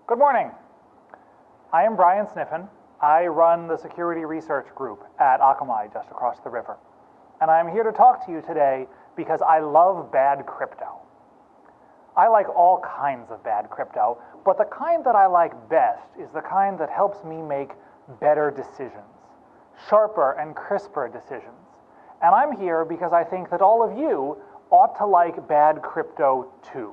Good morning. I am Brian Sniffen. I run the security research group at Akamai just across the river. And I'm here to talk to you today because I love bad crypto. I like all kinds of bad crypto, but the kind that I like best is the kind that helps me make better decisions, sharper and crisper decisions. And I'm here because I think that all of you ought to like bad crypto too.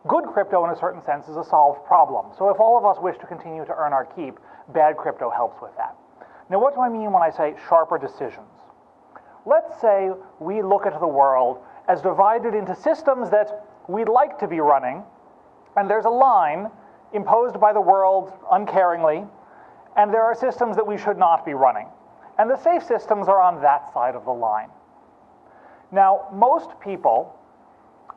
Good crypto, in a certain sense, is a solved problem. So if all of us wish to continue to earn our keep, bad crypto helps with that. Now, what do I mean when I say sharper decisions? Let's say we look at the world as divided into systems that we'd like to be running, and there's a line imposed by the world uncaringly, and there are systems that we should not be running. And the safe systems are on that side of the line. Now, most people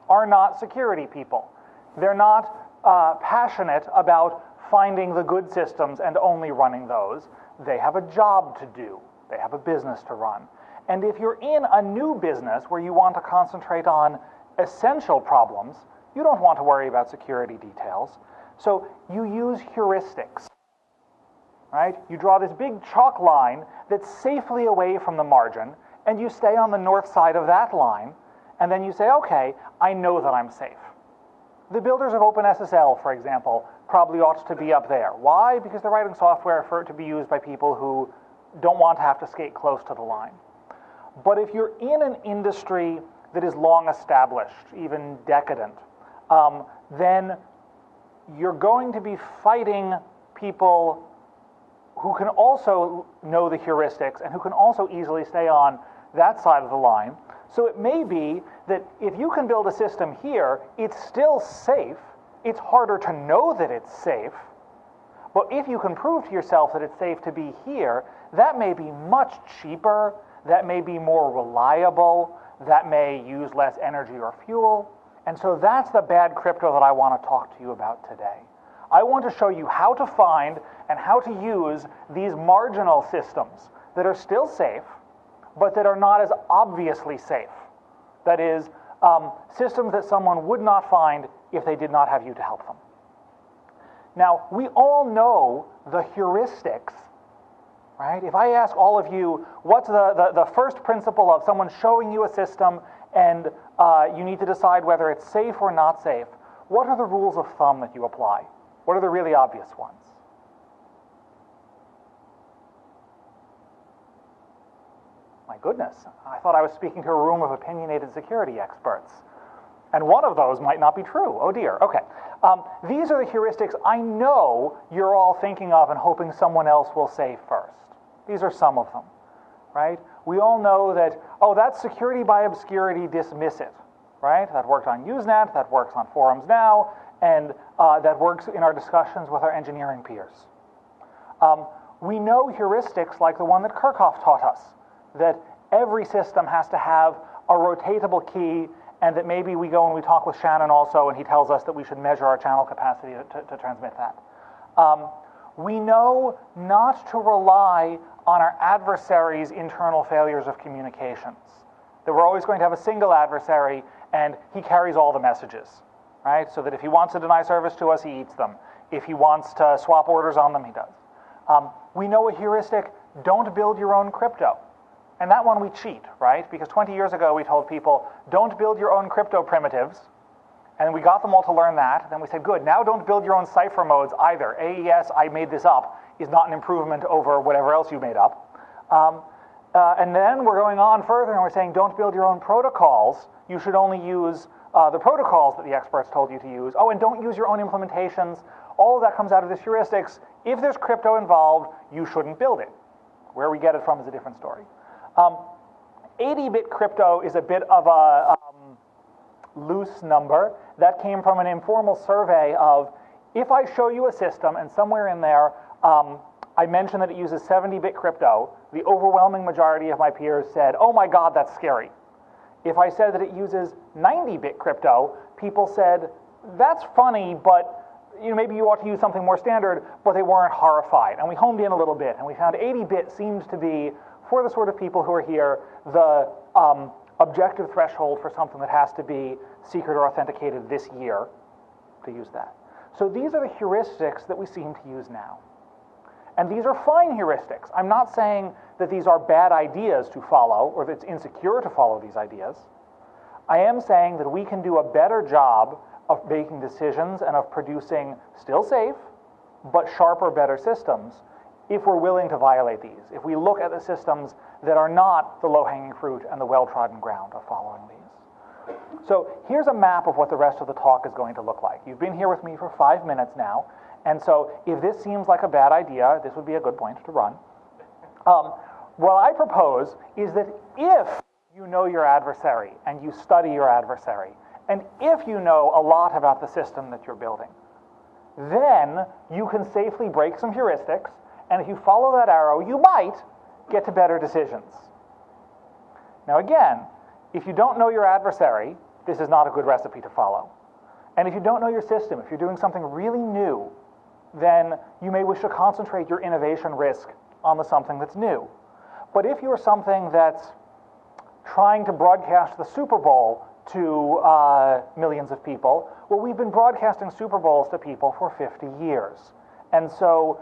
are not security people. They're not passionate about finding the good systems and only running those. They have a job to do. They have a business to run. And if you're in a new business where you want to concentrate on essential problems, you don't want to worry about security details. So you use heuristics, right? You draw this big chalk line that's safely away from the margin, and you stay on the north side of that line, and then you say, okay, I know that I'm safe. The builders of OpenSSL, for example, probably ought to be up there. Why? Because they're writing software for it to be used by people who don't want to have to skate close to the line. But if you're in an industry that is long established, even decadent, then you're going to be fighting people who can also know the heuristics and who can also easily stay on that side of the line. So it may be that if you can build a system here, it's still safe. It's harder to know that it's safe. But if you can prove to yourself that it's safe to be here, that may be much cheaper, that may be more reliable, that may use less energy or fuel. And so that's the bad crypto that I want to talk to you about today. I want to show you how to find and how to use these marginal systems that are still safe, but that are not as obviously safe. That is, systems that someone would not find if they did not have you to help them. Now, we all know the heuristics, right? If I ask all of you, what's the first principle of someone showing you a system and you need to decide whether it's safe or not safe, what are the rules of thumb that you apply? What are the really obvious ones? My goodness, I thought I was speaking to a room of opinionated security experts. And one of those might not be true. Oh dear, okay. These are the heuristics I know you're all thinking of and hoping someone else will say first. These are some of them, right? We all know that, oh, that's security by obscurity, dismiss it, right? That worked on Usenet, that works on forums now, and that works in our discussions with our engineering peers. We know heuristics like the one that Kirchhoff taught us, that every system has to have a rotatable key, and that maybe we go and we talk with Shannon also, and he tells us that we should measure our channel capacity to transmit that. We know not to rely on our adversary's internal failures of communications, that we're always going to have a single adversary, and he carries all the messages, right? So that if he wants to deny service to us, he eats them. If he wants to swap orders on them, he does. We know a heuristic, don't build your own crypto. And that one we cheat, right? Because 20 years ago we told people, don't build your own crypto primitives. And we got them all to learn that. Then we said, good, now don't build your own cipher modes either. AES, I made this up, is not an improvement over whatever else you made up. And then we're going on further and we're saying, don't build your own protocols. You should only use the protocols that the experts told you to use. Oh, and don't use your own implementations. All of that comes out of this heuristics. If there's crypto involved, you shouldn't build it. Where we get it from is a different story. 80-bit crypto is a bit of a loose number. That came from an informal survey of, if I show you a system and somewhere in there I mention that it uses 70-bit crypto, the overwhelming majority of my peers said, oh my God, that's scary. If I said that it uses 90-bit crypto, people said, that's funny, but maybe you ought to use something more standard, but they weren't horrified. And we homed in a little bit, and we found 80-bit seems to be, for the sort of people who are here, the objective threshold for something that has to be secret or authenticated this year, to use that. So these are the heuristics that we seem to use now. And these are fine heuristics. I'm not saying that these are bad ideas to follow or that it's insecure to follow these ideas. I am saying that we can do a better job of making decisions and of producing still safe, but sharper, better systems if we're willing to violate these, if we look at the systems that are not the low-hanging fruit and the well-trodden ground of following these. So here's a map of what the rest of the talk is going to look like. You've been here with me for 5 minutes now, and so if this seems like a bad idea, this would be a good point to run. What I propose is that if you know your adversary and you study your adversary, and if you know a lot about the system that you're building, then you can safely break some heuristics, and if you follow that arrow, you might get to better decisions. Now again, if you don't know your adversary, this is not a good recipe to follow. And if you don't know your system, if you're doing something really new, then you may wish to concentrate your innovation risk on the something that's new. But if you're something that's trying to broadcast the Super Bowl to millions of people, well, we've been broadcasting Super Bowls to people for 50 years. And so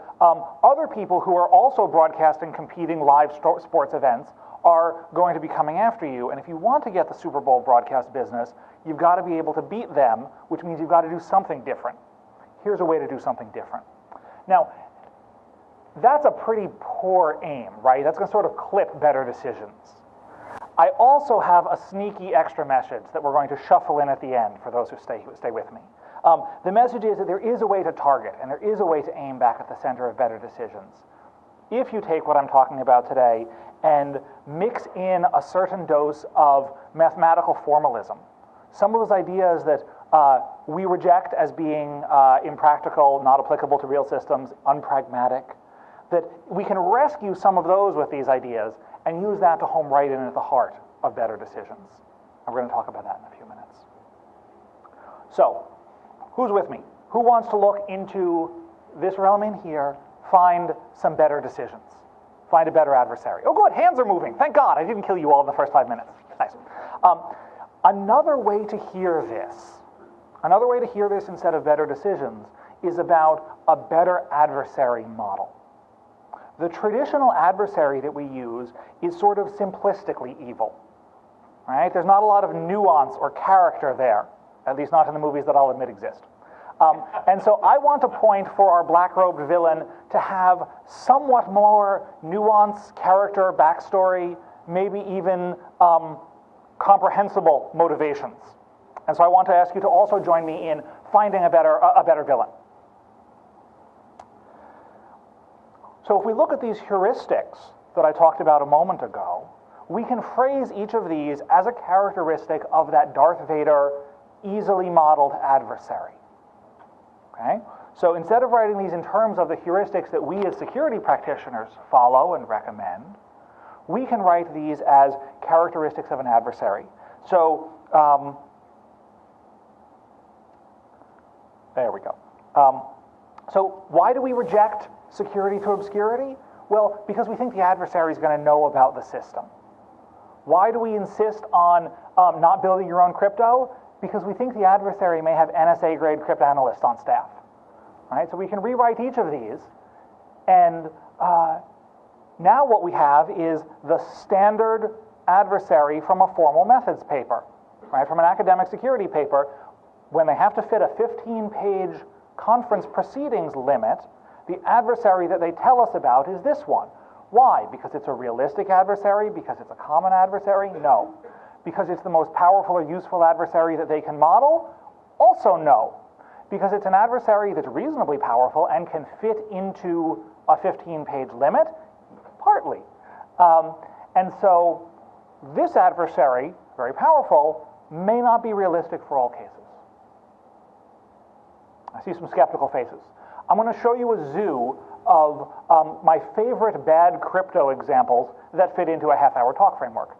other people who are also broadcasting competing live sports events are going to be coming after you. And if you want to get the Super Bowl broadcast business, you've got to be able to beat them, which means you've got to do something different. Here's a way to do something different. Now, that's a pretty poor aim, right? That's going to sort of clip better decisions. I also have a sneaky extra message that we're going to shuffle in at the end for those who stay with me. The message is that there is a way to target, and there is a way to aim back at the center of better decisions. If you take what I'm talking about today and mix in a certain dose of mathematical formalism, some of those ideas that we reject as being impractical, not applicable to real systems, unpragmatic, that we can rescue some of those with these ideas and use that to home right in at the heart of better decisions. And we're going to talk about that in a few minutes. So, who's with me? Who wants to look into this realm in here, find some better decisions, find a better adversary? Oh, good, hands are moving. Thank God, I didn't kill you all in the first 5 minutes. Nice. Another way to hear this instead of better decisions is about a better adversary model. The traditional adversary that we use is sort of simplistically evil, right? There's not a lot of nuance or character there, at least not in the movies that I'll admit exist. And so I want a point for our black-robed villain to have somewhat more nuance, character, backstory, maybe even comprehensible motivations. And so I want to ask you to also join me in finding a better villain. So if we look at these heuristics that I talked about a moment ago, we can phrase each of these as a characteristic of that Darth Vader easily modeled adversary. Okay? So instead of writing these in terms of the heuristics that we as security practitioners follow and recommend, we can write these as characteristics of an adversary. So, there we go. So why do we reject security to obscurity? Well, because we think the adversary is going to know about the system. Why do we insist on not building your own crypto? Because we think the adversary may have NSA-grade cryptanalysts on staff. Right? So we can rewrite each of these, and now what we have is the standard adversary from a formal methods paper, right? From an academic security paper. When they have to fit a 15-page conference proceedings limit, the adversary that they tell us about is this one. Why? Because it's a realistic adversary? Because it's a common adversary? No. Because it's the most powerful or useful adversary that they can model? Also no. Because it's an adversary that's reasonably powerful and can fit into a 15-page limit? Partly. And so this adversary, very powerful, may not be realistic for all cases. I see some skeptical faces. I'm going to show you a zoo of my favorite bad crypto examples that fit into a half-hour talk framework.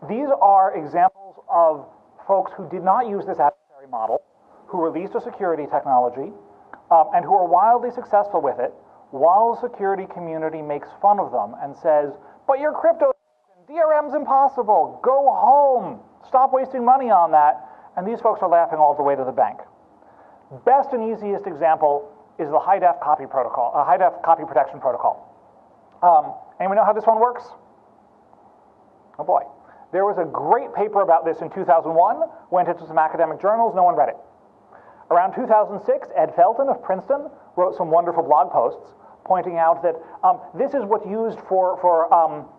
These are examples of folks who did not use this adversary model, who released a security technology, and who are wildly successful with it, while the security community makes fun of them and says, but your crypto, DRM's impossible, go home, stop wasting money on that, and these folks are laughing all the way to the bank. Best and easiest example is the high-def copy protocol, high-def copy protection protocol. Anyone know how this one works? Oh boy. There was a great paper about this in 2001, went into some academic journals, no one read it. Around 2006, Ed Felton of Princeton wrote some wonderful blog posts pointing out that this is what's used for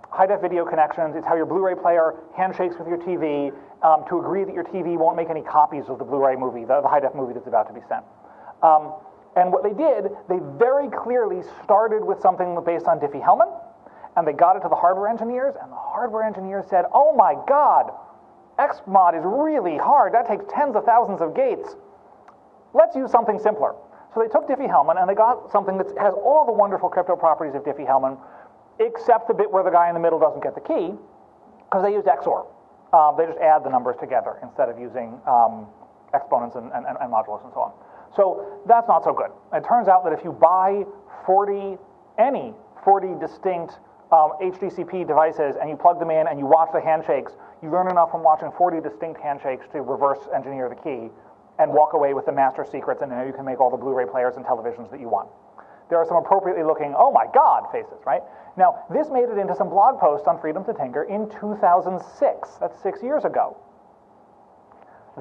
high-def video connections. It's how your Blu-ray player handshakes with your TV to agree that your TV won't make any copies of the Blu-ray movie, the high-def movie that's about to be sent. And what they did, they very clearly started with something based on Diffie-Hellman, and they got it to the hardware engineers, and the hardware engineers said, oh my God, Xmod is really hard. That takes tens of thousands of gates. Let's use something simpler. So they took Diffie-Hellman, and they got something that has all the wonderful crypto properties of Diffie-Hellman, except the bit where the guy in the middle doesn't get the key, because they used XOR. They just add the numbers together instead of using exponents and modulus and so on. So that's not so good. It turns out that if you buy any 40 distinct HDCP devices and you plug them in and you watch the handshakes, you learn enough from watching 40 distinct handshakes to reverse engineer the key and walk away with the master secrets, and now you can make all the Blu-ray players and televisions that you want. There are some appropriately looking, oh my God, faces, right? Now, this made it into some blog posts on Freedom to Tinker in 2006. That's 6 years ago.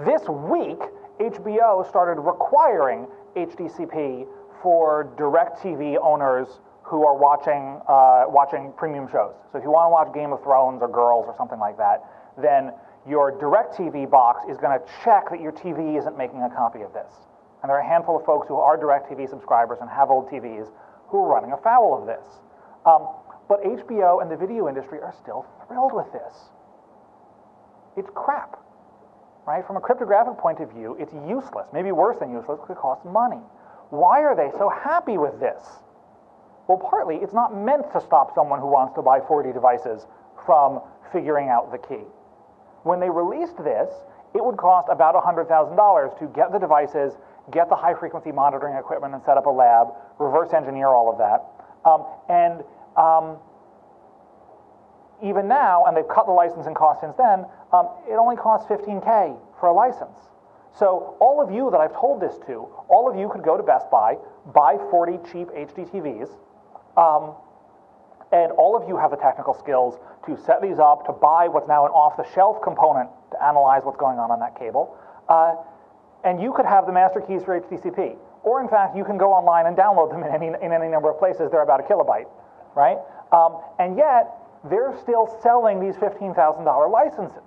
This week, HBO started requiring HDCP for DirecTV owners who are watching premium shows. So if you want to watch Game of Thrones or Girls or something like that, then your DirecTV box is going to check that your TV isn't making a copy of this. And there are a handful of folks who are DirecTV subscribers and have old TVs who are running afoul of this. But HBO and the video industry are still thrilled with this. It's crap, right? From a cryptographic point of view, it's useless, maybe worse than useless because it costs money. Why are they so happy with this? Well, partly, it's not meant to stop someone who wants to buy 40 devices from figuring out the key. When they released this, it would cost about $100,000 to get the devices, get the high-frequency monitoring equipment and set up a lab, reverse engineer all of that. Even now, and they've cut the licensing cost since then, it only costs $15K for a license. So all of you that I've told this to, all of you could go to Best Buy, buy 40 cheap HD TVs, and all of you have the technical skills to set these up, to buy what's now an off-the-shelf component to analyze what's going on that cable, and you could have the master keys for HDCP. Or in fact, you can go online and download them in any number of places. They're about a kilobyte, right? And yet, they're still selling these $15,000 licenses.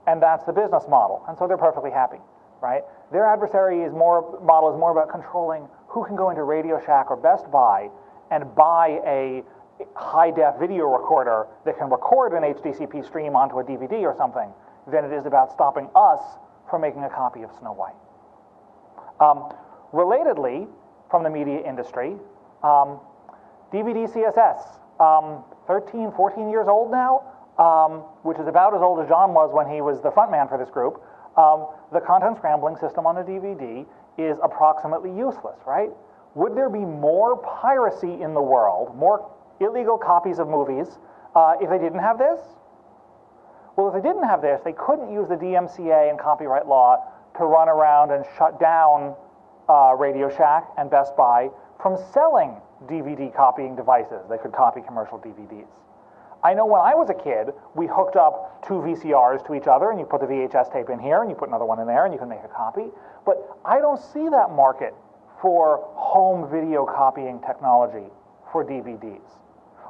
And that's the business model. And so they're perfectly happy, right? Their adversary model is more about controlling who can go into Radio Shack or Best Buy and buy a high-def video recorder that can record an HDCP stream onto a DVD or something than it is about stopping us from making a copy of Snow White. Relatedly, from the media industry, DVD CSS, 13, 14 years old now, which is about as old as John was when he was the front man for this group. The content scrambling system on a DVD is approximately useless, right? Would there be more piracy in the world, more illegal copies of movies, if they didn't have this? Well, if they didn't have this, they couldn't use the DMCA and copyright law to run around and shut down Radio Shack and Best Buy from selling DVD copying devices. They could copy commercial DVDs. I know when I was a kid, we hooked up two VCRs to each other, and you put the VHS tape in here, and you put another one in there, and you can make a copy. But I don't see that market for home video copying technology for DVDs.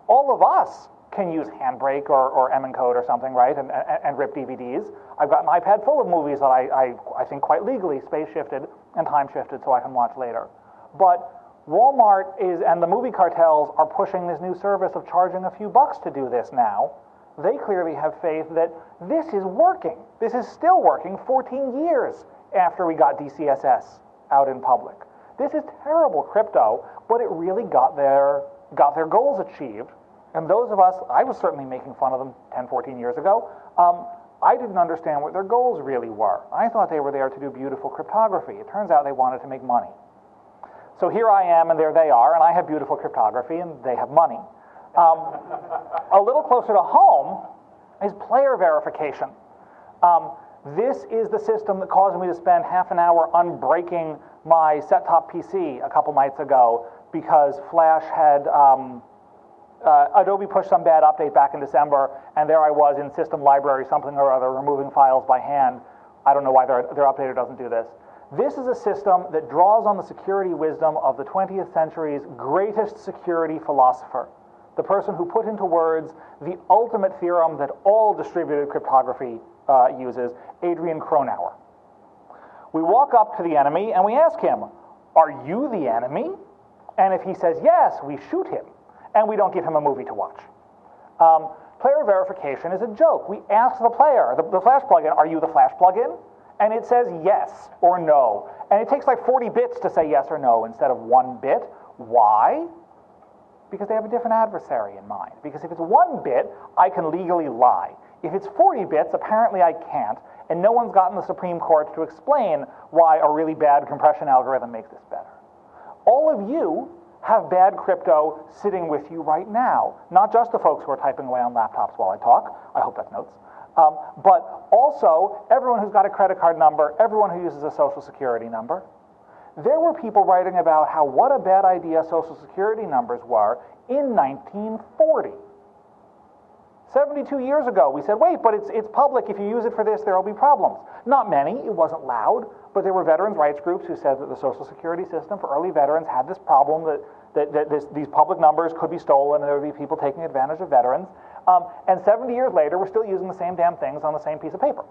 All of us can use Handbrake or M-Encode or something, right, and rip DVDs. I've got an iPad full of movies that I think quite legally space-shifted and time-shifted so I can watch later. But Walmart and the movie cartels are pushing this new service of charging a few bucks to do this now. They clearly have faith that this is working. This is still working 14 years after we got DCSS out in public. This is terrible crypto, but it really got their goals achieved. And those of us, I was certainly making fun of them 10, 14 years ago. I didn't understand what their goals really were. I thought they were there to do beautiful cryptography. It turns out they wanted to make money. So here I am, and there they are, and I have beautiful cryptography, and they have money. A little closer to home is player verification. This is the system that caused me to spend half an hour unbreaking my set-top PC a couple nights ago because Flash had, Adobe pushed some bad update back in December, and there I was in system library, something or other, removing files by hand. I don't know why their updater doesn't do this. This is a system that draws on the security wisdom of the 20th century's greatest security philosopher, the person who put into words the ultimate theorem that all distributed cryptography uses, Adrian Cronauer. We walk up to the enemy and we ask him, "Are you the enemy?" And if he says yes, we shoot him, and we don't give him a movie to watch. Player verification is a joke. We ask the player, the Flash plugin, "Are you the Flash plugin?" And it says yes or no. And it takes like 40 bits to say yes or no instead of 1 bit. Why? Because they have a different adversary in mind. Because if it's 1 bit, I can legally lie. If it's 40 bits, apparently I can't, and no one's gotten the Supreme Court to explain why a really bad compression algorithm makes this better. All of you have bad crypto sitting with you right now. Not just the folks who are typing away on laptops while I talk. I hope that's notes. But also everyone who's got a credit card number, everyone who uses a social security number. There were people writing about how what a bad idea social security numbers were in 1940. 72 years ago, we said, wait, but it's public. If you use it for this, there will be problems. Not many. It wasn't loud. But there were veterans' rights groups who said that the Social Security system for early veterans had this problem that these public numbers could be stolen and there would be people taking advantage of veterans. And 70 years later, we're still using the same damn things on the same piece of paper.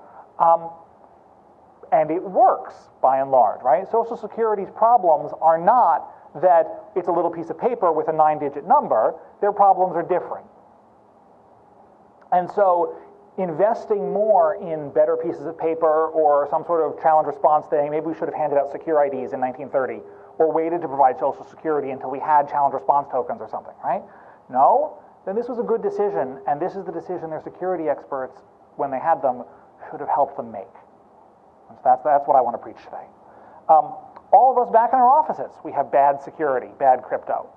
And it works, by and large, right? Social Security's problems are not that it's a little piece of paper with a 9-digit number. Their problems are different. And so investing more in better pieces of paper or some sort of challenge response thing, maybe we should have handed out secure IDs in 1930 or waited to provide Social Security until we had challenge response tokens or something, right? No? Then this was a good decision, and this is the decision their security experts, when they had them, should have helped them make. And so that's what I want to preach today. All of us back in our offices, we have bad security, bad crypto,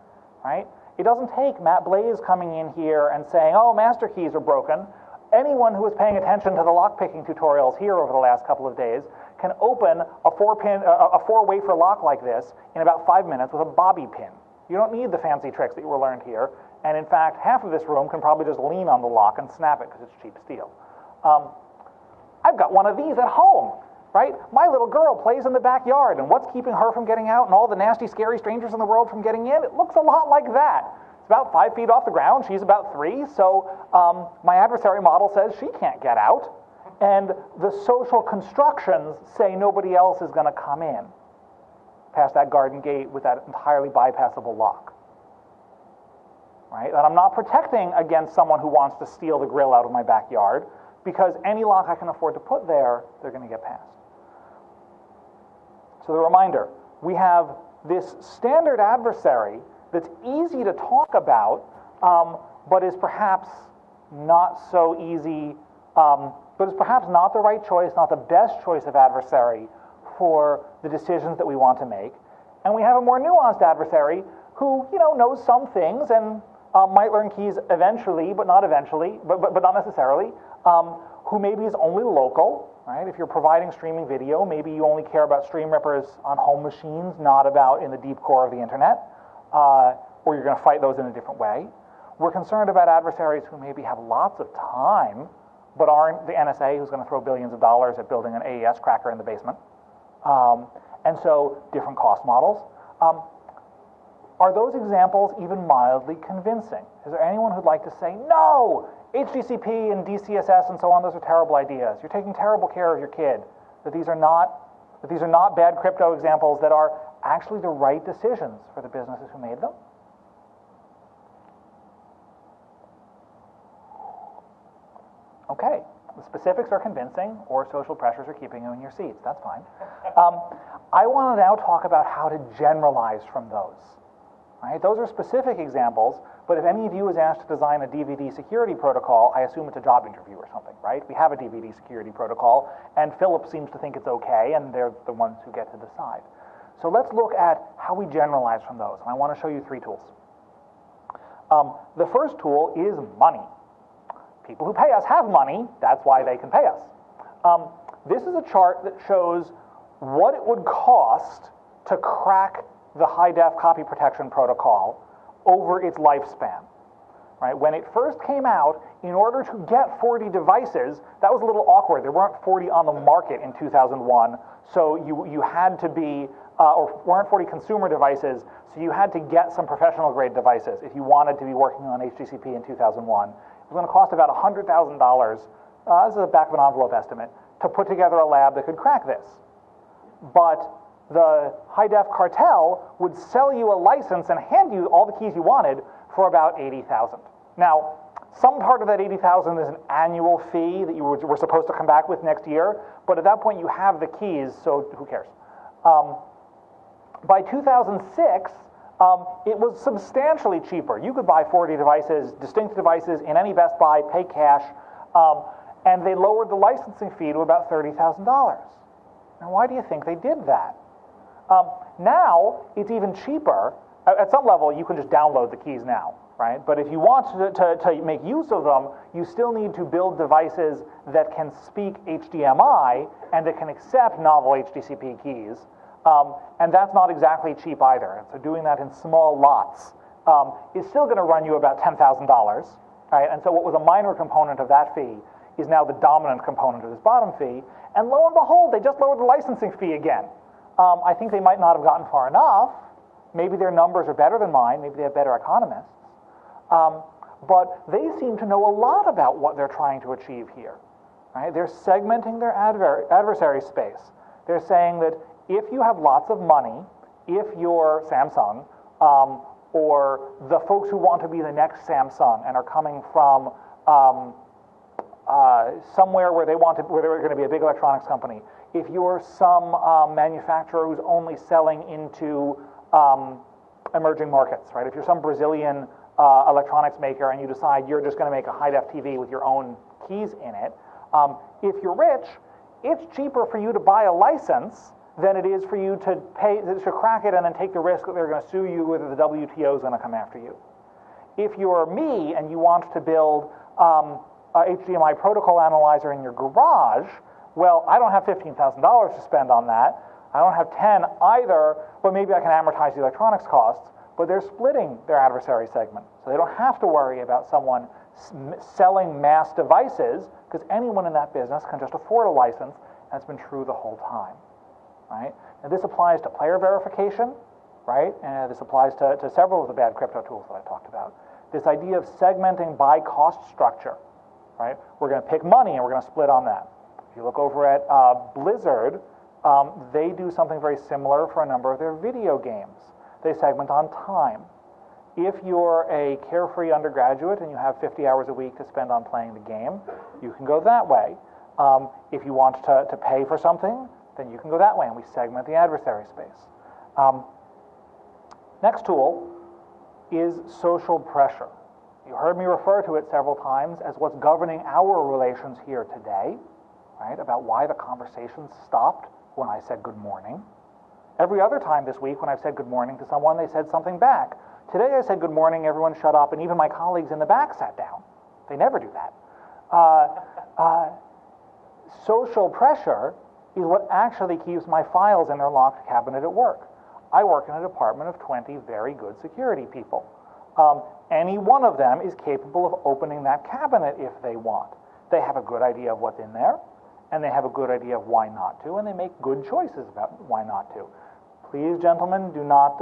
right? It doesn't take Matt Blaze coming in here and saying, oh, master keys are broken. Anyone who was paying attention to the lockpicking tutorials here over the last couple of days can open a 4-wafer lock like this in about 5 minutes with a bobby pin. You don't need the fancy tricks that you were learned here. And in fact, half of this room can probably just lean on the lock and snap it because it's cheap steel. I've got one of these at home, right? My little girl plays in the backyard, and what's keeping her from getting out and all the nasty, scary strangers in the world from getting in? It looks a lot like that. It's about 5 feet off the ground. She's about 3, so my adversary model says she can't get out. And the social constructions say nobody else is going to come in past that garden gate with that entirely bypassable lock. Right? And I'm not protecting against someone who wants to steal the grill out of my backyard, because any lock I can afford to put there, they're going to get past. So the reminder, we have this standard adversary that's easy to talk about, but is perhaps not so easy, but is perhaps not the right choice, not the best choice of adversary for the decisions that we want to make. And we have a more nuanced adversary who, knows some things and might learn keys eventually, but not necessarily, who maybe is only local, right? If you're providing streaming video, maybe you only care about stream rippers on home machines, not about in the deep core of the internet, or you're going to fight those in a different way. We're concerned about adversaries who maybe have lots of time, but aren't the NSA who's going to throw billions of dollars at building an AES cracker in the basement. And so different cost models. Are those examples even mildly convincing? Is there anyone who'd like to say, no, HTTP and DCSS and so on, those are terrible ideas. You're taking terrible care of your kid. That these are not bad crypto examples, that are actually the right decisions for the businesses who made them? Okay, the specifics are convincing, or social pressures are keeping you in your seats. That's fine. I want to now talk about how to generalize from those. Right? Those are specific examples, but if any of you is asked to design a DVD security protocol, I assume it's a job interview or something, right? We have a DVD security protocol, and Philip seems to think it's okay, and they're the ones who get to decide. So let's look at how we generalize from those, and I want to show you 3 tools. The first tool is money. People who pay us have money, that's why they can pay us. This is a chart that shows what it would cost to crack the high-def copy protection protocol over its lifespan. Right? When it first came out, in order to get 40 devices, that was a little awkward. There weren't 40 on the market in 2001, so you had to be, or weren't 40 consumer devices, so you had to get some professional-grade devices if you wanted to be working on HDCP in 2001. It was going to cost about $100,000, this is a back-of-an-envelope estimate, to put together a lab that could crack this. But the high-def cartel would sell you a license and hand you all the keys you wanted for about $80,000. Now, some part of that $80,000 is an annual fee that you were supposed to come back with next year, but at that point you have the keys, so who cares? By 2006, it was substantially cheaper. You could buy 40 devices, distinct devices, in any Best Buy, pay cash, and they lowered the licensing fee to about $30,000. Now, why do you think they did that? Now, it's even cheaper. At some level, you can just download the keys now, right? But if you want to make use of them, you still need to build devices that can speak HDMI and that can accept novel HDCP keys. And that's not exactly cheap either. So doing that in small lots is still going to run you about $10,000, right? And so what was a minor component of that fee is now the dominant component of this bottom fee. And lo and behold, they just lowered the licensing fee again. I think they might not have gotten far enough. Maybe their numbers are better than mine. Maybe they have better economists. But they seem to know a lot about what they're trying to achieve here. Right? They're segmenting their adversary space. They're saying that if you have lots of money, if you're Samsung, or the folks who want to be the next Samsung and are coming from somewhere where they're going to be a big electronics company, if you're some manufacturer who's only selling into emerging markets, right? If you're some Brazilian electronics maker and you decide you're just going to make a high-def TV with your own keys in it, if you're rich, it's cheaper for you to buy a license than it is for you to crack it and then take the risk that they're going to sue you, whether the WTO is going to come after you. If you're me and you want to build a HDMI protocol analyzer in your garage, well, I don't have $15,000 to spend on that. I don't have 10 either, but maybe I can amortize the electronics costs. But they're splitting their adversary segment. So they don't have to worry about someone selling mass devices, because anyone in that business can just afford a license, and it's been true the whole time. Right? And this applies to player verification, right? And this applies to several of the bad crypto tools that I talked about. This idea of segmenting by cost structure, right? We're going to pick money and we're going to split on that. If you look over at Blizzard, they do something very similar for a number of their video games. They segment on time. If you're a carefree undergraduate and you have 50 hours a week to spend on playing the game, you can go that way. If you want to pay for something, then you can go that way, and we segment the adversary space. Next tool is social pressure. You heard me refer to it several times as what's governing our relations here today, right? About why the conversation stopped when I said good morning. Every other time this week when I've said good morning to someone, they said something back. Today I said good morning, everyone shut up, and even my colleagues in the back sat down. They never do that. Social pressure is what actually keeps my files in their locked cabinet at work. I work in a department of 20 very good security people. Any one of them is capable of opening that cabinet if they want. They have a good idea of what's in there, and they have a good idea of why not to, and they make good choices about why not to. Please, gentlemen, do not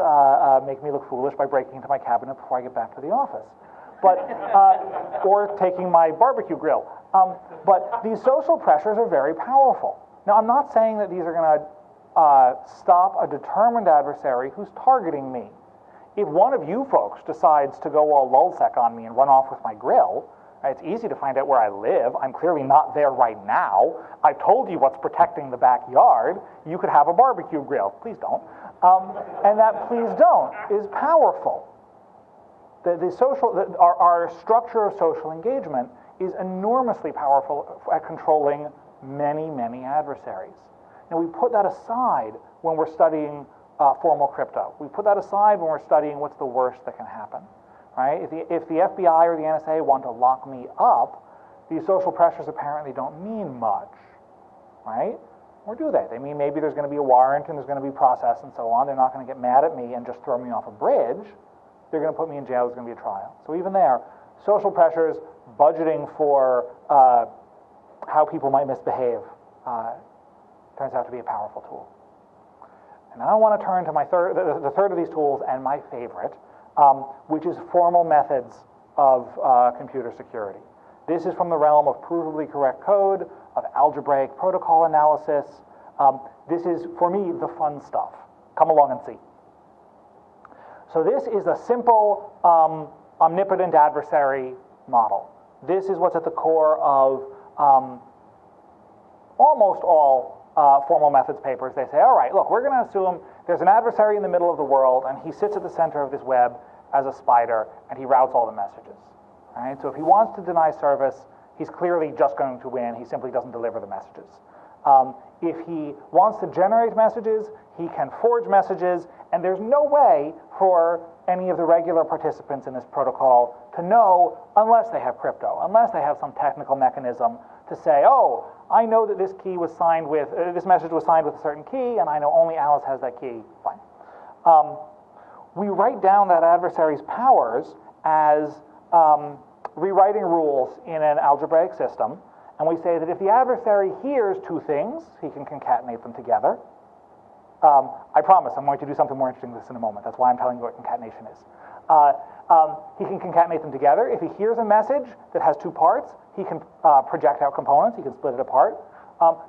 make me look foolish by breaking into my cabinet before I get back to the office, or taking my barbecue grill. But these social pressures are very powerful. Now, I'm not saying that these are going to stop a determined adversary who's targeting me. If one of you folks decides to go all lulzsec on me and run off with my grill, it's easy to find out where I live. I'm clearly not there right now. I've told you what's protecting the backyard. You could have a barbecue grill. Please don't. And that please don't is powerful. Our structure of social engagement is enormously powerful at controlling many, many adversaries. And we put that aside when we're studying formal crypto. We put that aside when we're studying what's the worst that can happen. Right? If the FBI or the NSA want to lock me up, these social pressures apparently don't mean much. right? Or do they? They mean maybe there's going to be a warrant and there's going to be process and so on. They're not going to get mad at me and just throw me off a bridge. They're going to put me in jail. There's going to be a trial. So even there, social pressures, budgeting for how people might misbehave turns out to be a powerful tool. And now I want to turn to the third of these tools and my favorite, which is formal methods of computer security. This is from the realm of provably correct code, of algebraic protocol analysis. This is, for me, the fun stuff. Come along and see. So this is a simple omnipotent adversary model. This is what's at the core of almost all formal methods papers. They say, all right, look, we're going to assume there's an adversary in the middle of the world, and he sits at the center of this web as a spider, and he routes all the messages. Right? So if he wants to deny service, he's clearly just going to win. He simply doesn't deliver the messages. If he wants to generate messages, he can forge messages, and there's no way for any of the regular participants in this protocol to know unless they have crypto, unless they have some technical mechanism to say, oh, I know that this key was signed with, this message was signed with a certain key, and I know only Alice has that key. Fine. We write down that adversary's powers as rewriting rules in an algebraic system, and we say that if the adversary hears two things, he can concatenate them together. I promise I'm going to do something more interesting than this in a moment. That's why I'm telling you what concatenation is. He can concatenate them together. If he hears a message that has two parts, he can project out components. He can split it apart.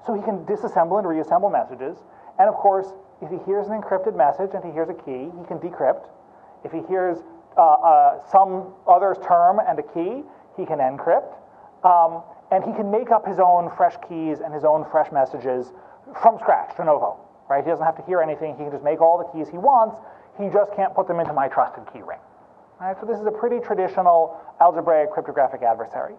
So he can disassemble and reassemble messages. And of course, if he hears an encrypted message and he hears a key, he can decrypt. If he hears some other term and a key, he can encrypt. And he can make up his own fresh keys and his own fresh messages from scratch, de novo. Right? He doesn't have to hear anything. He can just make all the keys he wants. He just can't put them into my trusted key ring. Right? So this is a pretty traditional algebraic cryptographic adversary.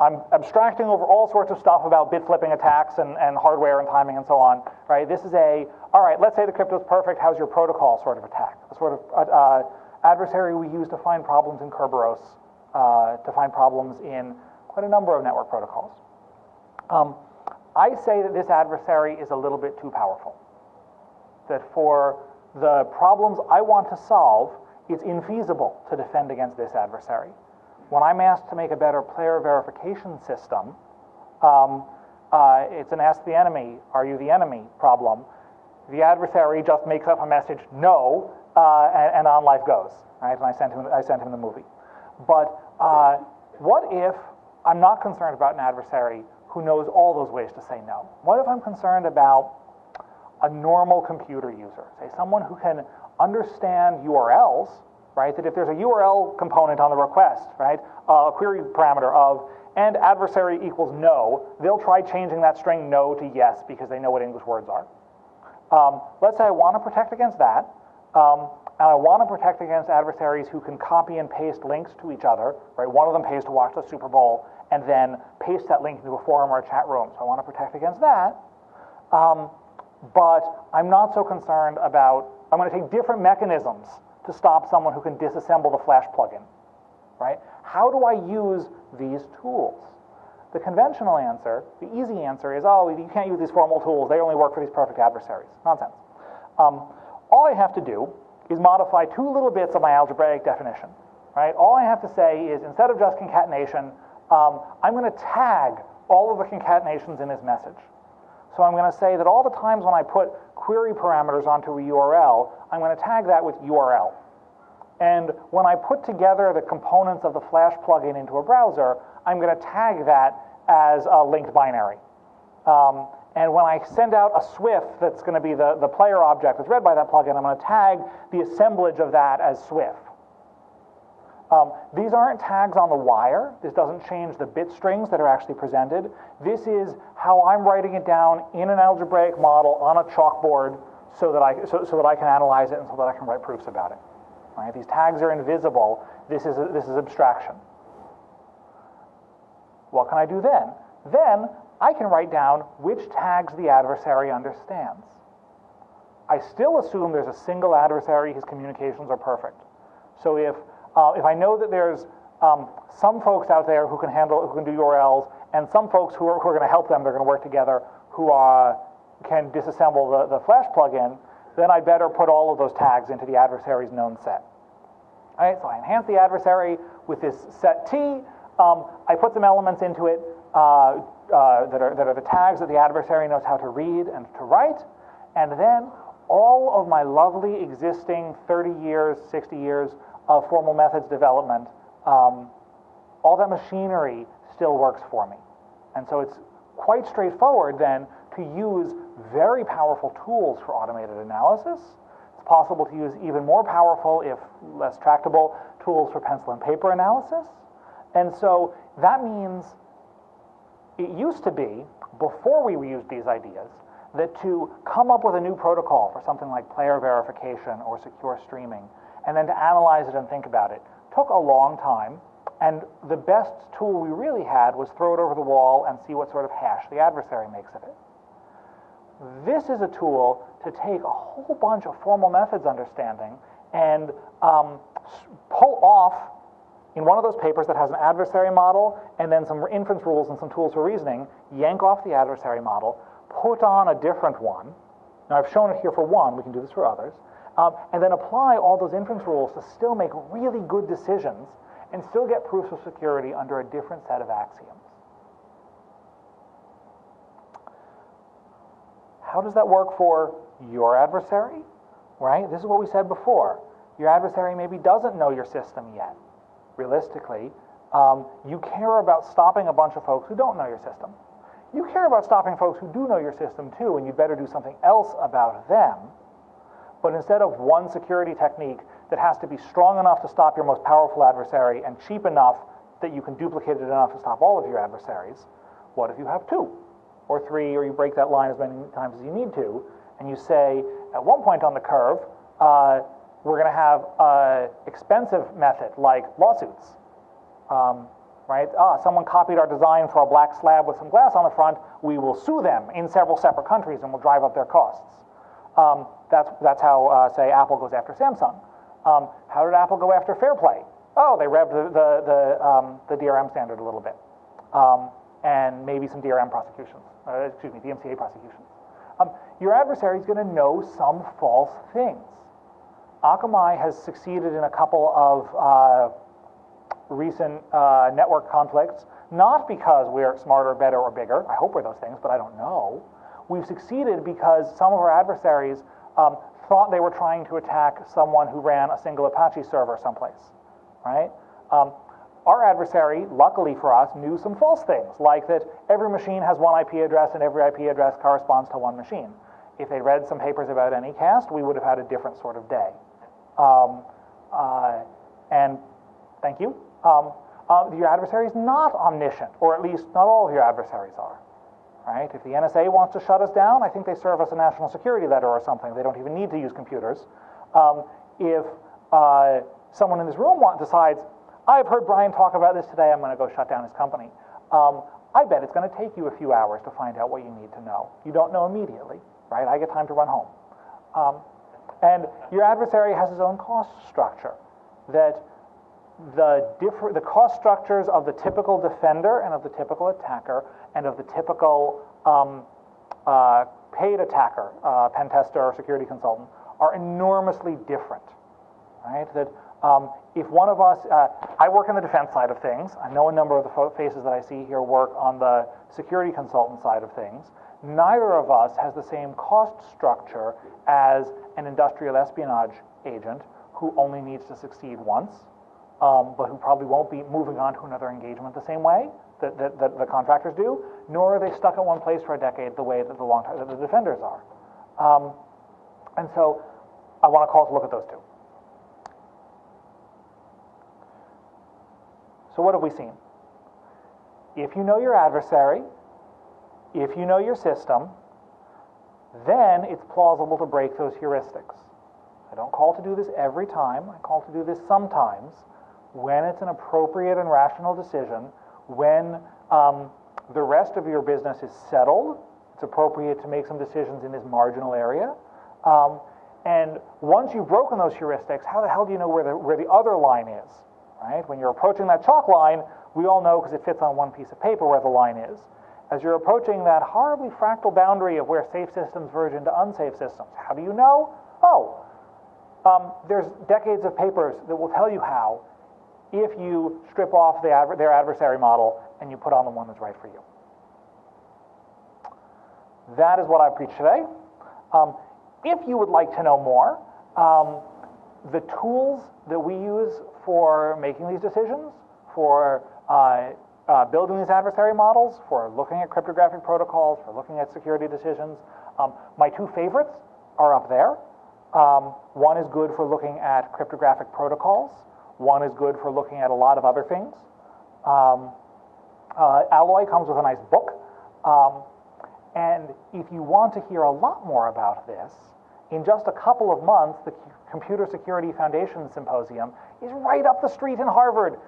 I'm abstracting over all sorts of stuff about bit flipping attacks and hardware and timing and so on. Right? This is all right, let's say the crypto's perfect, how's your protocol sort of attack? A sort of adversary we use to find problems in Kerberos, to find problems in quite a number of network protocols. I say that this adversary is a little bit too powerful. That for the problems I want to solve, it's infeasible to defend against this adversary. When I'm asked to make a better player verification system, it's an ask the enemy, are you the enemy problem. The adversary just makes up a message, no, and on life goes. Right? And I sent him the movie. But what if I'm not concerned about an adversary who knows all those ways to say no? What if I'm concerned about a normal computer user, say someone who can understand URLs, right? That if there's a URL component on the request, right, a query parameter of and adversary equals no, they'll try changing that string no to yes because they know what English words are. Let's say I want to protect against that, and I want to protect against adversaries who can copy and paste links to each other, right? One of them pays to watch the Super Bowl and then paste that link into a forum or a chat room. So I want to protect against that. But I'm not so concerned about, I'm going to take different mechanisms to stop someone who can disassemble the Flash plugin, right? How do I use these tools? The conventional answer, the easy answer is, oh, you can't use these formal tools. They only work for these perfect adversaries. Nonsense. All I have to do is modify two little bits of my algebraic definition, right? All I have to say is, instead of just concatenation, I'm going to tag all of the concatenations in this message. So I'm going to say that all the times when I put query parameters onto a URL, I'm going to tag that with URL. And when I put together the components of the Flash plugin into a browser, I'm going to tag that as a linked binary. And when I send out a Swift that's going to be the player object that's read by that plugin, I'm going to tag the assemblage of that as Swift. These aren't tags on the wire. This doesn't change the bit strings that are actually presented. This is how I'm writing it down in an algebraic model on a chalkboard so that I can analyze it and so that I can write proofs about it. Right? These tags are invisible. This is abstraction. What can I do then? Then I can write down which tags the adversary understands. I still assume there's a single adversary, his communications are perfect. So if I know that there's some folks out there who can do URLs, and some folks who are going to help them, they're going to work together, who can disassemble the Flash plugin, then I better put all of those tags into the adversary's known set. All right, so I enhance the adversary with this set T. I put some elements into it that are the tags that the adversary knows how to read and to write, and then all of my lovely existing 30 years, 60 years of formal methods development, all that machinery still works for me. And so it's quite straightforward then to use very powerful tools for automated analysis. It's possible to use even more powerful, if less tractable, tools for pencil and paper analysis. And so that means it used to be, before we used these ideas, that to come up with a new protocol for something like player verification or secure streaming, and then to analyze it and think about it, took a long time, and the best tool we really had was throw it over the wall and see what sort of hash the adversary makes of it. This is a tool to take a whole bunch of formal methods understanding and pull off, in one of those papers that has an adversary model and then some inference rules and some tools for reasoning, yank off the adversary model, put on a different one. Now I've shown it here for one, we can do this for others, and then apply all those inference rules to still make really good decisions and still get proofs of security under a different set of axioms. How does that work for your adversary? Right? This is what we said before. Your adversary maybe doesn't know your system yet. Realistically, you care about stopping a bunch of folks who don't know your system. You care about stopping folks who do know your system too, and you'd better do something else about them. But instead of one security technique that has to be strong enough to stop your most powerful adversary and cheap enough that you can duplicate it enough to stop all of your adversaries, what if you have two or three, or you break that line as many times as you need to, and you say, at one point on the curve, we're going to have an expensive method like lawsuits. Right? Someone copied our design for a black slab with some glass on the front. We will sue them in several separate countries and we'll drive up their costs. That's how, say, Apple goes after Samsung. How did Apple go after Fairplay? Oh, they revved the DRM standard a little bit, and maybe some DRM prosecutions. DMCA prosecutions. Your adversary is going to know some false things. Akamai has succeeded in a couple of recent network conflicts, not because we're smarter, better, or bigger. I hope we're those things, but I don't know. We've succeeded because some of our adversaries thought they were trying to attack someone who ran a single Apache server someplace, right? Our adversary, luckily for us, knew some false things, like that every machine has one IP address and every IP address corresponds to one machine. If they read some papers about Anycast, we would have had a different sort of day. And thank you. Your adversary is not omniscient, or at least not all of your adversaries are. Right? If the NSA wants to shut us down, I think they serve us a national security letter or something. They don't even need to use computers. If someone in this room decides, I've heard Brian talk about this today, I'm going to go shut down his company. I bet it's going to take you a few hours to find out what you need to know. You don't know immediately, right? I get time to run home. And your adversary has his own cost structure. That the cost structures of the typical defender and of the typical attacker and of the typical paid attacker, pen tester or security consultant, are enormously different, right? That if one of us, I work in the defense side of things. I know a number of the faces that I see here work on the security consultant side of things. Neither of us has the same cost structure as an industrial espionage agent who only needs to succeed once, but who probably won't be moving on to another engagement the same way that the contractors do, nor are they stuck in one place for a decade the way that the defenders are. And so I want to call us to look at those two. So what have we seen? If you know your adversary, if you know your system, then it's plausible to break those heuristics. I don't call to do this every time. I call to do this sometimes when it's an appropriate and rational decision, when the rest of your business is settled. It's appropriate to make some decisions in this marginal area. And once you've broken those heuristics, how the hell do you know where the other line is? Right? When you're approaching that chalk line, we all know because it fits on one piece of paper where the line is. as you're approaching that horribly fractal boundary of where safe systems verge into unsafe systems. How do you know? There's decades of papers that will tell you how if you strip off their adversary model and you put on the one that's right for you. That is what I preach today. If you would like to know more, the tools that we use for making these decisions, for building these adversary models, for looking at cryptographic protocols, for looking at security decisions, my two favorites are up there. One is good for looking at cryptographic protocols. One is good for looking at a lot of other things. Alloy comes with a nice book. And if you want to hear a lot more about this, in just a couple of months, the Computer Security Foundation Symposium is right up the street in Harvard.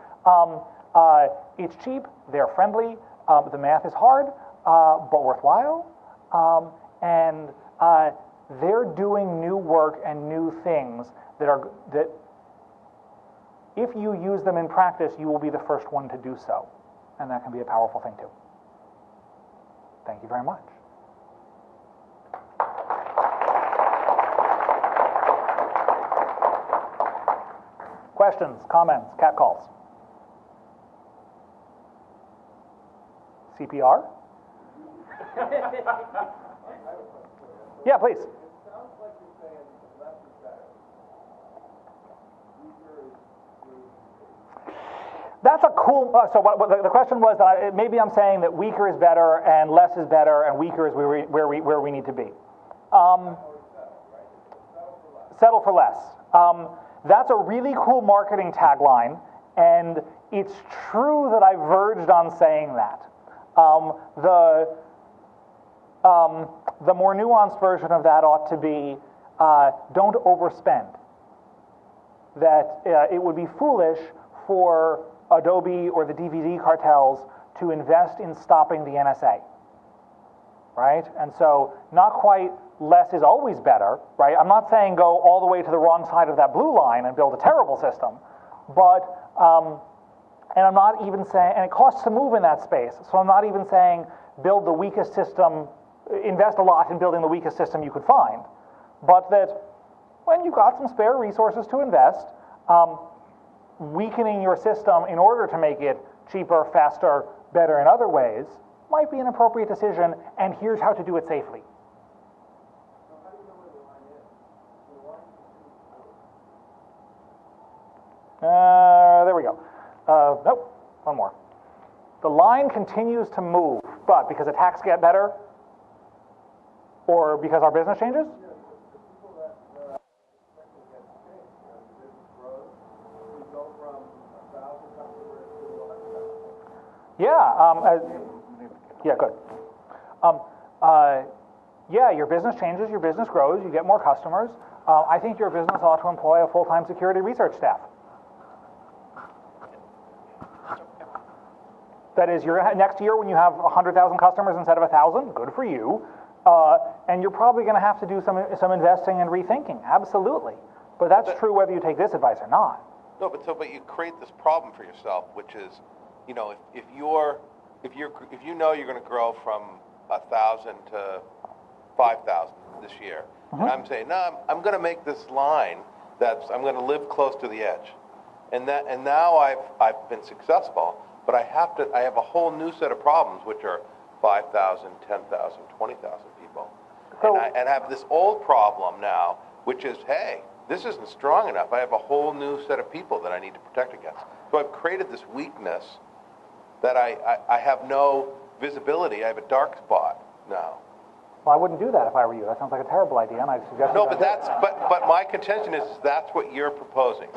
It's cheap, they're friendly, the math is hard, but worthwhile. And they're doing new work and new things that if you use them in practice, you will be the first one to do so. And that can be a powerful thing too. Thank you very much. Questions, comments, catcalls? CPR? Yeah, please. It sounds like you're saying less is better. Weaker is. That's a cool. So what the question was that maybe I'm saying that weaker is better and less is better and weaker is where we need to be. Settle for less. That's a really cool marketing tagline, and it's true that I verged on saying that. The more nuanced version of that ought to be, don't overspend. That it would be foolish for Adobe or the DVD cartels to invest in stopping the NSA, right? And so not quite less is always better, right? I'm not saying go all the way to the wrong side of that blue line and build a terrible system, but, and I'm not even saying, and it costs to move in that space, so I'm not even saying build the weakest system, invest a lot in building the weakest system you could find, but that when you've got some spare resources to invest, weakening your system in order to make it cheaper, faster, better in other ways might be an appropriate decision, and here's how to do it safely. There we go. Nope, one more. The line continues to move, but because attacks get better, or because our business changes? Yeah, yeah, good. Yeah, your business changes, your business grows, you get more customers. I think your business ought to employ a full-time security research staff. That is, next year when you have 100,000 customers instead of 1,000, good for you. And you're probably going to have to do some investing and rethinking, absolutely. But that's true whether you take this advice or not. No, but you create this problem for yourself, which is, you know, if you know you're going to grow from 1,000 to 5,000 this year, and I'm saying, no, I'm going to make this line I'm going to live close to the edge, and now I've been successful. But I have a whole new set of problems, which are 5,000, 10,000, 20,000 people. So, and I have this old problem now, which is, hey, this isn't strong enough. I have a whole new set of people that I need to protect against. So I've created this weakness that I have no visibility. I have a dark spot now. Well, I wouldn't do that if I were you. That sounds like a terrible idea, and I suggest no, but my contention is that's what you're proposing.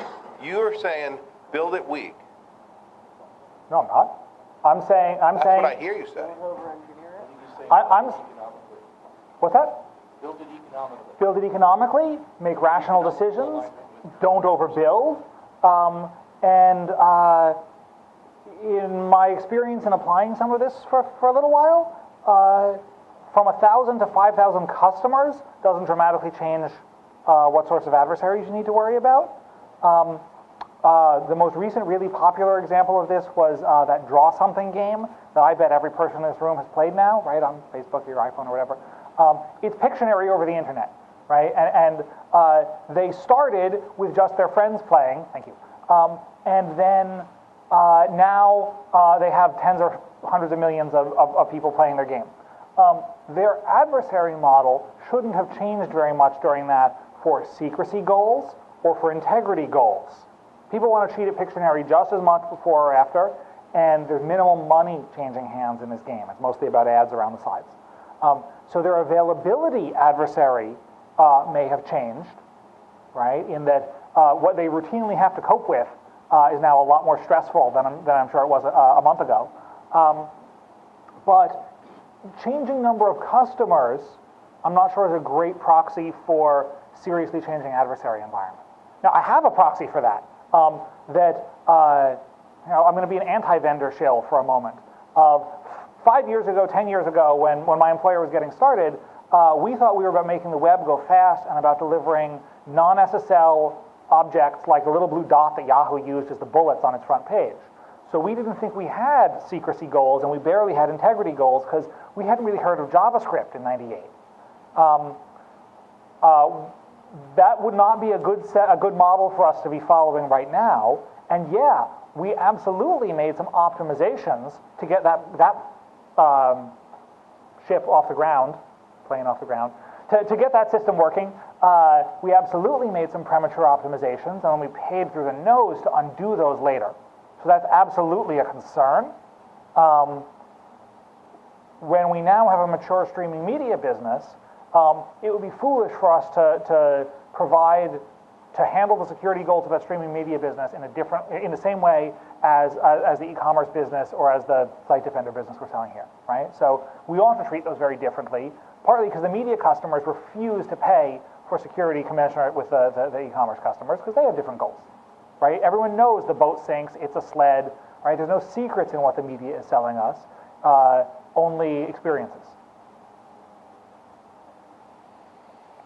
You're saying build it weak. No, I'm not. I'm saying. That's what I hear you say. What's that? Build it economically. Build it economically. Make rational decisions. Don't overbuild. And in my experience in applying some of this for a little while, from 1,000 to 5,000 customers doesn't dramatically change what sorts of adversaries you need to worry about. The most recent really popular example of this was that Draw Something game that I bet every person in this room has played now, right, on Facebook or your iPhone or whatever. It's Pictionary over the internet, right? And they started with just their friends playing, thank you, and then now they have tens or hundreds of millions of people playing their game. Their adversary model shouldn't have changed very much during that for secrecy goals or for integrity goals. People want to cheat at Pictionary just as much before or after, and there's minimal money changing hands in this game. It's mostly about ads around the sides. So their availability adversary may have changed, right, in that what they routinely have to cope with is now a lot more stressful than I'm sure it was a month ago. But changing number of customers, I'm not sure is a great proxy for seriously changing adversary environment. Now, I have a proxy for that. I'm going to be an anti-vendor shill for a moment. 5 years ago, 10 years ago, when my employer was getting started, we thought we were about making the web go fast and about delivering non-SSL objects like the little blue dot that Yahoo used as the bullets on its front page. So we didn't think we had secrecy goals, and we barely had integrity goals because we hadn't really heard of JavaScript in '98. That would not be a good model for us to be following right now. And yeah, we absolutely made some optimizations to get that ship off the ground, plane off the ground, to get that system working. We absolutely made some premature optimizations, and we paid through the nose to undo those later. So that's absolutely a concern. When we now have a mature streaming media business, it would be foolish for us to handle the security goals of that streaming media business in the same way as the e-commerce business or as the Site Defender business we're selling here, right? So we ought to treat those very differently, partly because the media customers refuse to pay for security commensurate with the e-commerce customers because they have different goals, right? Everyone knows the boat sinks, it's a sled, right? There's no secrets in what the media is selling us, only experiences.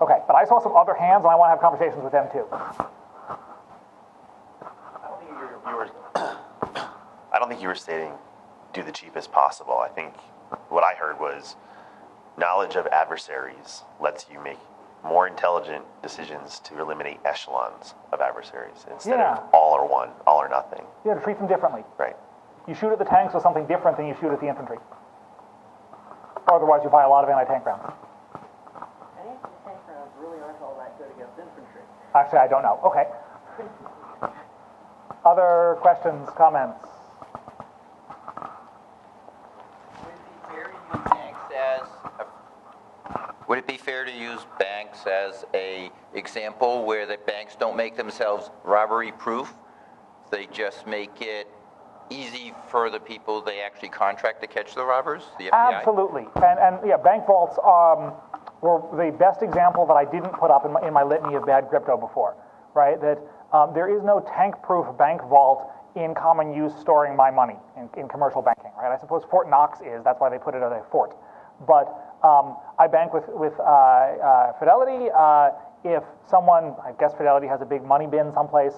Okay, but I saw some other hands, and I want to have conversations with them too. I don't think you were stating do the cheapest possible. I think what I heard was knowledge of adversaries lets you make more intelligent decisions to eliminate echelons of adversaries instead of all or one, all or nothing. Yeah, to treat them differently. Right. You shoot at the tanks with something different than you shoot at the infantry. Or otherwise you buy a lot of anti-tank rounds. Anti-tank rounds really aren't all that good against infantry. Actually, I don't know. Okay. Other questions, comments? Would it be fair to use banks as a example where the banks don't make themselves robbery proof? They just make it easy for the people they actually contract to catch the robbers, the FBI? Absolutely. And yeah, bank vaults were the best example that I didn't put up in my litany of bad crypto before, right? That there is no tank-proof bank vault in common use storing my money in commercial banking, right? I suppose Fort Knox is, that's why they put it as a fort. But I bank with Fidelity. If someone, I guess Fidelity has a big money bin someplace,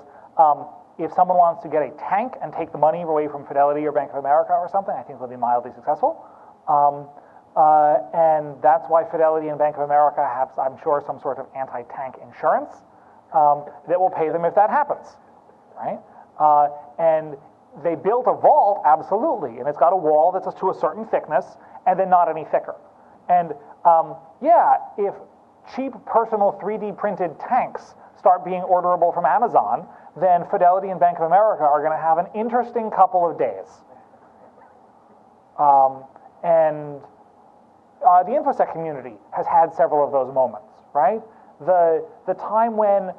if someone wants to get a tank and take the money away from Fidelity or Bank of America or something, I think they'll be mildly successful. And that's why Fidelity and Bank of America have, I'm sure, some sort of anti-tank insurance that will pay them if that happens, right? And they built a vault, absolutely, and it's got a wall that's to a certain thickness and then not any thicker. And yeah, if cheap personal 3D printed tanks start being orderable from Amazon, then Fidelity and Bank of America are going to have an interesting couple of days. And the InfoSec community has had several of those moments, right? The time when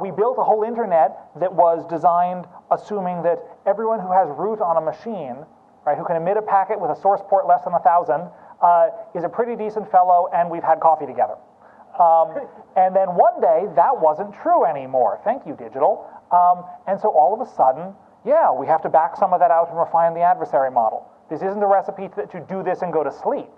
we built a whole internet that was designed assuming that everyone who has root on a machine, right, who can emit a packet with a source port less than 1,000, is a pretty decent fellow, and we've had coffee together. And then one day, that wasn't true anymore. Thank you, digital. And so all of a sudden, yeah, we have to back some of that out and refine the adversary model. This isn't a recipe to do this and go to sleep.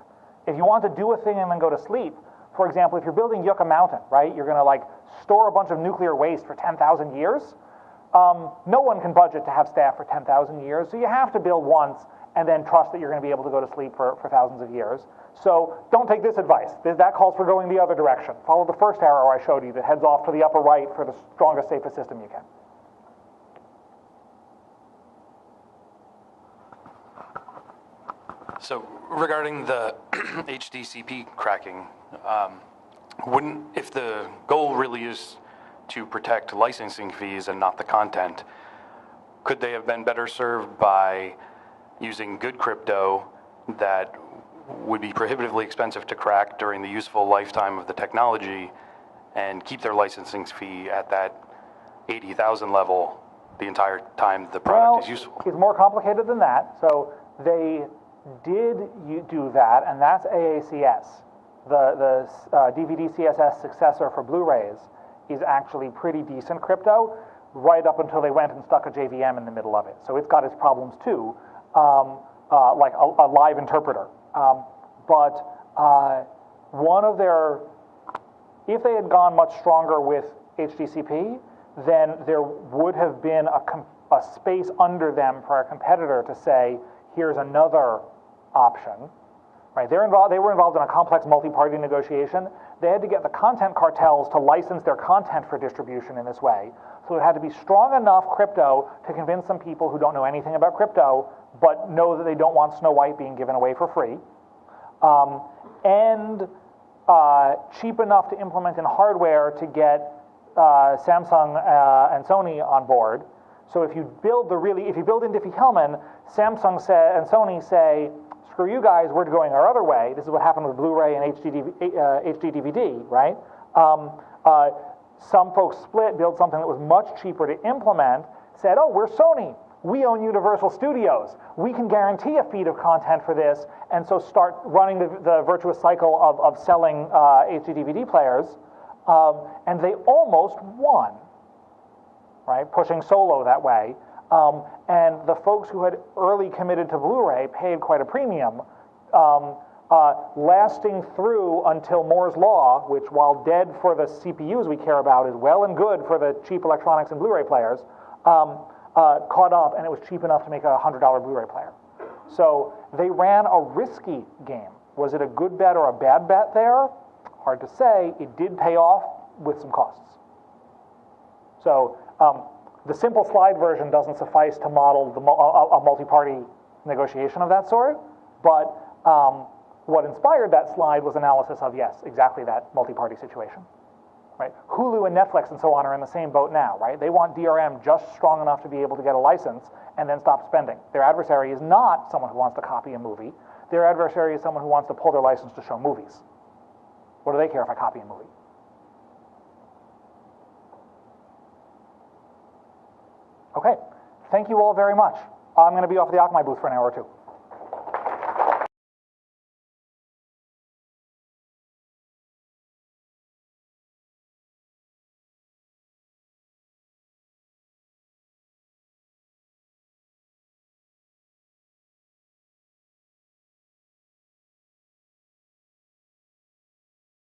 If you want to do a thing and then go to sleep, for example, if you're building Yucca Mountain, right, you're going to like store a bunch of nuclear waste for 10,000 years, No one can budget to have staff for 10,000 years, so you have to build once and then trust that you're going to be able to go to sleep for thousands of years. So don't take this advice. That calls for going the other direction. Follow the first arrow I showed you that heads off to the upper right for the strongest, safest system you can. So regarding the HDCP cracking, if the goal really is to protect licensing fees and not the content, could they have been better served by using good crypto that would be prohibitively expensive to crack during the useful lifetime of the technology and keep their licensing fee at that 80,000 level the entire time the product is useful? It's more complicated than that. So they did do that, and that's AACS. The DVD CSS successor for Blu-rays is actually pretty decent crypto, right up until they went and stuck a JVM in the middle of it. So it's got its problems too, like a live interpreter. But one of their, if they had gone much stronger with HDCP, then there would have been a space under them for a competitor to say, here's another option. Right? They were involved in a complex multi-party negotiation. They had to get the content cartels to license their content for distribution in this way. So it had to be strong enough crypto to convince some people who don't know anything about crypto, but know that they don't want Snow White being given away for free, and cheap enough to implement in hardware to get Samsung and Sony on board. So if you build in Diffie-Hellman, Samsung and Sony say, screw you guys, we're going our other way. This is what happened with Blu-ray and HD DVD, right? Some folks split, build something that was much cheaper to implement, said, oh, we're Sony. We own Universal Studios. We can guarantee a feed of content for this, and so start running the virtuous cycle of selling HD DVD players, and they almost won, right? Pushing solo that way. And the folks who had early committed to Blu-ray paid quite a premium, lasting through until Moore's Law, which, while dead for the CPUs we care about, is well and good for the cheap electronics and Blu-ray players, caught up, and it was cheap enough to make a $100 Blu-ray player. So they ran a risky game. Was it a good bet or a bad bet there? Hard to say. It did pay off with some costs. So the simple slide version doesn't suffice to model a multi-party negotiation of that sort, but what inspired that slide was analysis of, yes, exactly that multi-party situation. Right? Hulu and Netflix and so on are in the same boat now, right? They want DRM just strong enough to be able to get a license and then stop spending. Their adversary is not someone who wants to copy a movie. Their adversary is someone who wants to pull their license to show movies. What do they care if I copy a movie? Okay, thank you all very much. I'm going to be off at the Akamai booth for an hour or two.